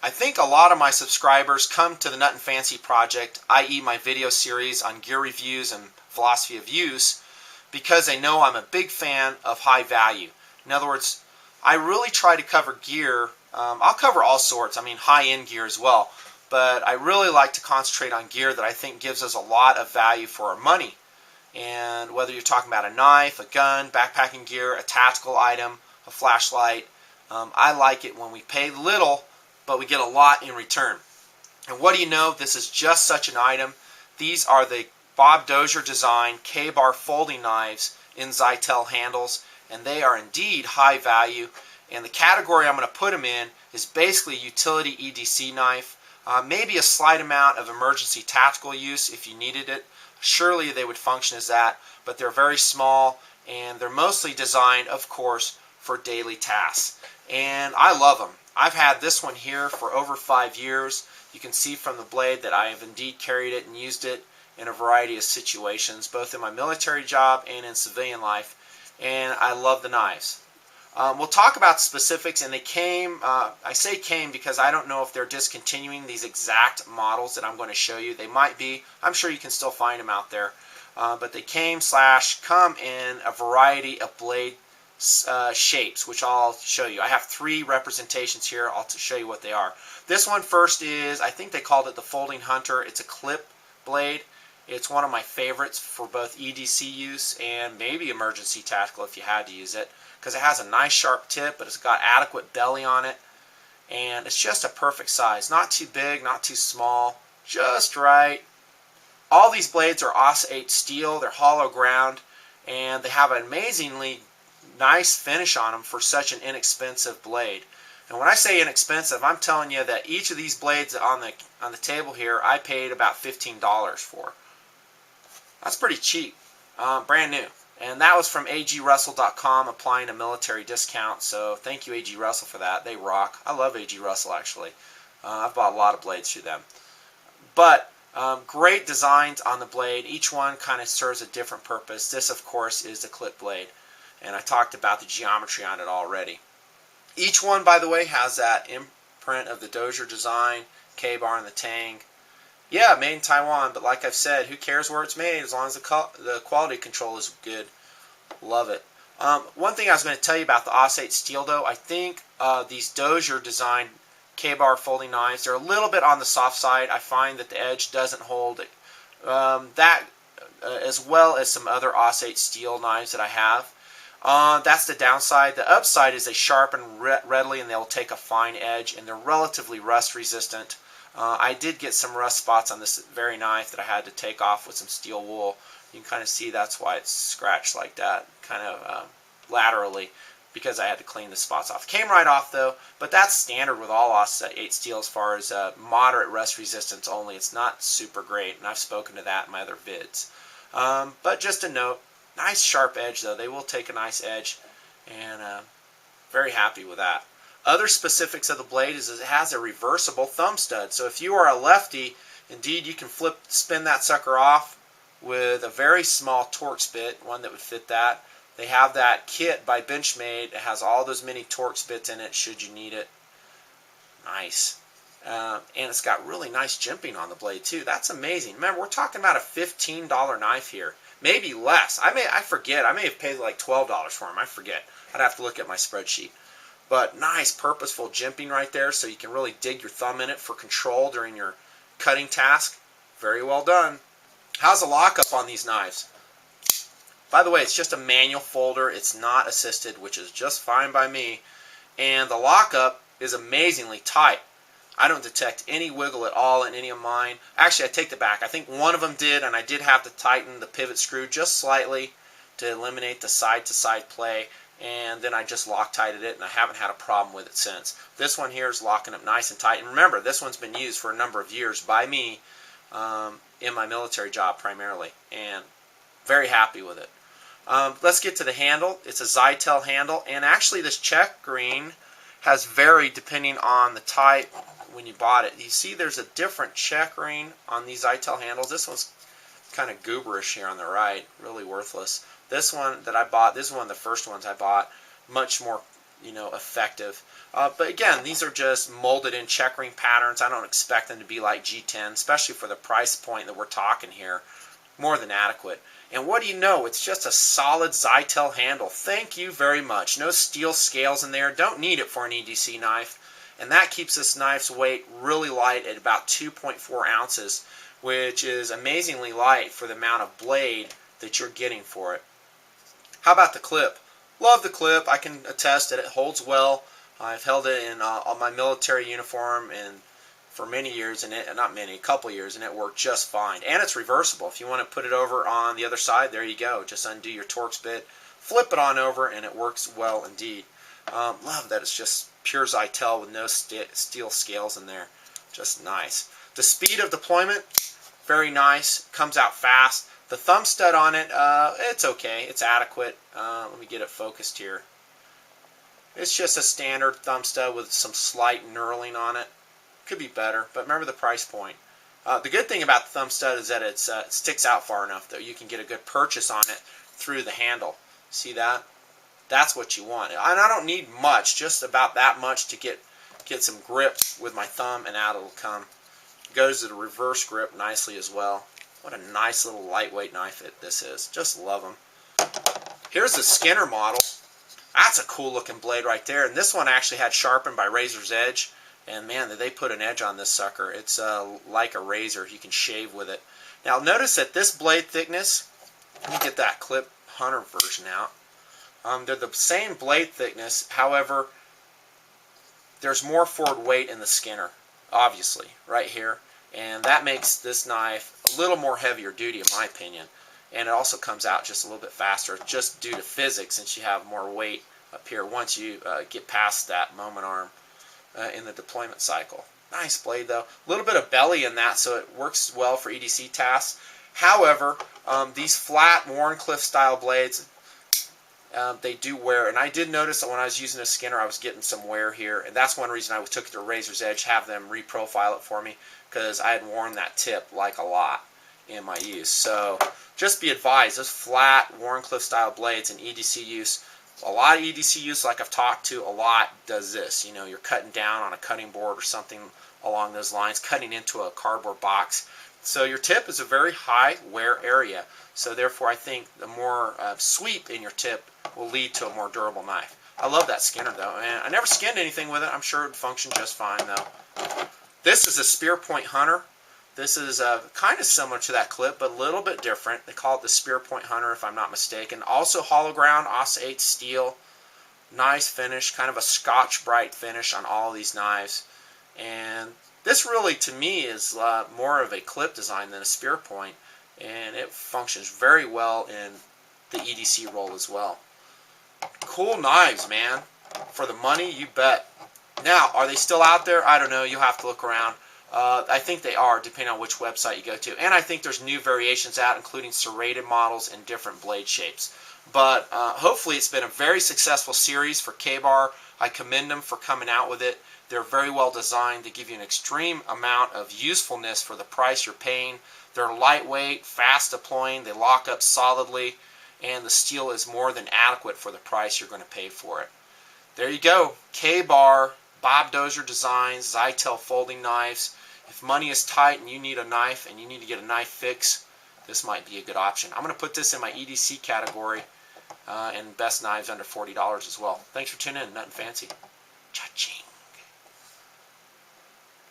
I think a lot of my subscribers come to the Nutnfancy project, i.e. my video series on gear reviews and philosophy of use, because they know I'm a big fan of high value. In other words, I really try to cover gear. I'll cover all sorts, I mean high-end gear as well, but I really like to concentrate on gear that I think gives us a lot of value for our money. And whether you're talking about a knife, a gun, backpacking gear, a tactical item, a flashlight, I like it when we pay little but we get a lot in return. And what do you know, this is just such an item. These are the Bob Dozier design KaBar folding knives in Zytel handles, and they are indeed high value. And the category I'm going to put them in is basically utility EDC knife, maybe a slight amount of emergency tactical use if you needed it. Surely they would function as that, but they're very small and they're mostly designed, of course, for daily tasks. And I love them. I've had this one here for over 5 years. You can see from the blade that I have indeed carried it and used it in a variety of situations, both in my military job and in civilian life, and I love the knives. We'll talk about specifics, and they came, I say came because I don't know if they're discontinuing these exact models that I'm going to show you. They might be. I'm sure you can still find them out there. But they come in a variety of blade shapes, which I'll show you. I have 3 representations here. I'll show you what they are. This one first is, I think they called it the Folding Hunter. It's a clip blade. It's one of my favorites for both EDC use and maybe emergency tactical if you had to use it, because it has a nice sharp tip, but it's got adequate belly on it, and it's just a perfect size. Not too big, not too small, just right. All these blades are AUS-8 steel. They're hollow ground, and they have an amazingly nice finish on them for such an inexpensive blade. And when I say inexpensive, I'm telling you that each of these blades on the table here I paid about $15 for. That's pretty cheap, brand new. And that was from agrussell.com, applying a military discount. So thank you, AG Russell, for that. They rock. I love AG Russell, actually. I've bought a lot of blades through them. But great designs on the blade. Each one kind of serves a different purpose. This, of course, is the clip blade, and I talked about the geometry on it already. Each one, by the way, has that imprint of the Dozier design, KaBar and the Tang. Yeah, made in Taiwan, but like I've said, who cares where it's made as long as the quality control is good. Love it. One thing I was going to tell you about the AUS-8 steel, though, I think these Dozier designed KaBar folding knives, they're a little bit on the soft side. I find that the edge doesn't hold that as well as some other AUS-8 steel knives that I have. That's the downside. The upside is they sharpen readily and they'll take a fine edge, and they're relatively rust resistant. I did get some rust spots on this very knife that I had to take off with some steel wool. You can kind of see that's why it's scratched like that, kind of laterally, because I had to clean the spots off. Came right off though, but that's standard with all AUS-8 steel as far as moderate rust resistance only. It's not super great, and I've spoken to that in my other vids. But just a note, nice sharp edge though. They will take a nice edge, and very happy with that. Other specifics of the blade is it has a reversible thumb stud. So if you are a lefty, indeed you can spin that sucker off with a very small Torx bit, one that would fit that. They have that kit by Benchmade. It has all those mini Torx bits in it should you need it. Nice. And it's got really nice jimping on the blade too. That's amazing. Remember, we're talking about a $15 knife here. Maybe less. I forget. I may have paid like $12 for them. I forget. I'd have to look at my spreadsheet. But nice purposeful jimping right there, so you can really dig your thumb in it for control during your cutting task. Very well done. How's the lockup on these knives? By the way, it's just a manual folder. It's not assisted, which is just fine by me. And the lockup is amazingly tight. I don't detect any wiggle at all in any of mine. Actually, I take that back. I think one of them did, and I did have to tighten the pivot screw just slightly to eliminate the side-to-side play. And then I just Loctited it, and I haven't had a problem with it since. This one here is locking up nice and tight. And remember, this one's been used for a number of years by me in my military job primarily, and very happy with it. Let's get to the handle. It's a Zytel handle, and actually this checkering has varied depending on the type when you bought it. You see there's a different checkering on these Zytel handles. This one's kind of gooberish here on the right, really worthless. This one that I bought, this is one of the first ones I bought, much more, effective. But again, these are just molded in checkering patterns. I don't expect them to be like G10, especially for the price point that we're talking here. More than adequate. And what do you know? It's just a solid Zytel handle. Thank you very much. No steel scales in there. Don't need it for an EDC knife. And that keeps this knife's weight really light at about 2.4 ounces, which is amazingly light for the amount of blade that you're getting for it. How about the clip? Love the clip. I can attest that it holds well. I've held it in on my military uniform and for many years, and a couple years, and it worked just fine. And it's reversible. If you want to put it over on the other side, there you go. Just undo your Torx bit, flip it on over, and it works well indeed. Love that it's just pure Zytel with no steel scales in there. Just nice. The speed of deployment, very nice. Comes out fast. The thumb stud on it, it's okay. It's adequate. Let me get it focused here. It's just a standard thumb stud with some slight knurling on it. Could be better, but remember the price point. The good thing about the thumb stud is that it sticks out far enough that you can get a good purchase on it through the handle. See that? That's what you want. And I don't need much, just about that much to get some grip with my thumb, and out it'll come. Goes to the reverse grip nicely as well. What a nice little lightweight knife this is. Just love them. Here's the Skinner model. That's a cool looking blade right there. And this one actually had sharpened by Razor's Edge. And man, did they put an edge on this sucker. It's like a razor. You can shave with it. Now notice that this blade thickness, let me get that Clip Hunter version out. They're the same blade thickness. However, there's more forward weight in the Skinner, obviously, right here. And that makes this knife a little more heavier duty in my opinion. And it also comes out just a little bit faster, just due to physics, since you have more weight up here once you get past that moment arm in the deployment cycle. Nice blade though. A little bit of belly in that, so it works well for EDC tasks. However, these flat Warncliffe style blades, they do wear, and I did notice that when I was using a Skinner I was getting some wear here, and that's one reason I took it to Razor's Edge, have them reprofile it for me, because I had worn that tip like a lot in my use. So just be advised, those flat Warncliffe style blades in EDC use, a lot of EDC use, like I've talked to a lot, does this. You know, you're cutting down on a cutting board or something along those lines, cutting into a cardboard box. So your tip is a very high wear area. So therefore I think the more sweep in your tip will lead to a more durable knife. I love that Skinner though, and I never skinned anything with it. I'm sure it would function just fine though. This is a Spear Point Hunter. This is kind of similar to that clip, but a little bit different. They call it the Spear Point Hunter, if I'm not mistaken. Also hollow ground, OS8 steel. Nice finish, kind of a Scotch-Brite finish on all of these knives. And this really, to me, is more of a clip design than a spear point. And it functions very well in the EDC roll as well. Cool knives, man. For the money, you bet. Now, are they still out there? I don't know. You'll have to look around. I think they are, depending on which website you go to. And I think there's new variations out, including serrated models and different blade shapes. But hopefully it's been a very successful series for KaBar. I commend them for coming out with it. They're very well designed to give you an extreme amount of usefulness for the price you're paying. They're lightweight, fast deploying, they lock up solidly, and the steel is more than adequate for the price you're going to pay for it. There you go. KaBar, Bob Dozier Designs, Zytel folding knives. If money is tight and you need a knife and you need to get a knife fix, this might be a good option. I'm going to put this in my EDC category and best knives under $40 as well. Thanks for tuning in. Nutnfancy. Cha-ching.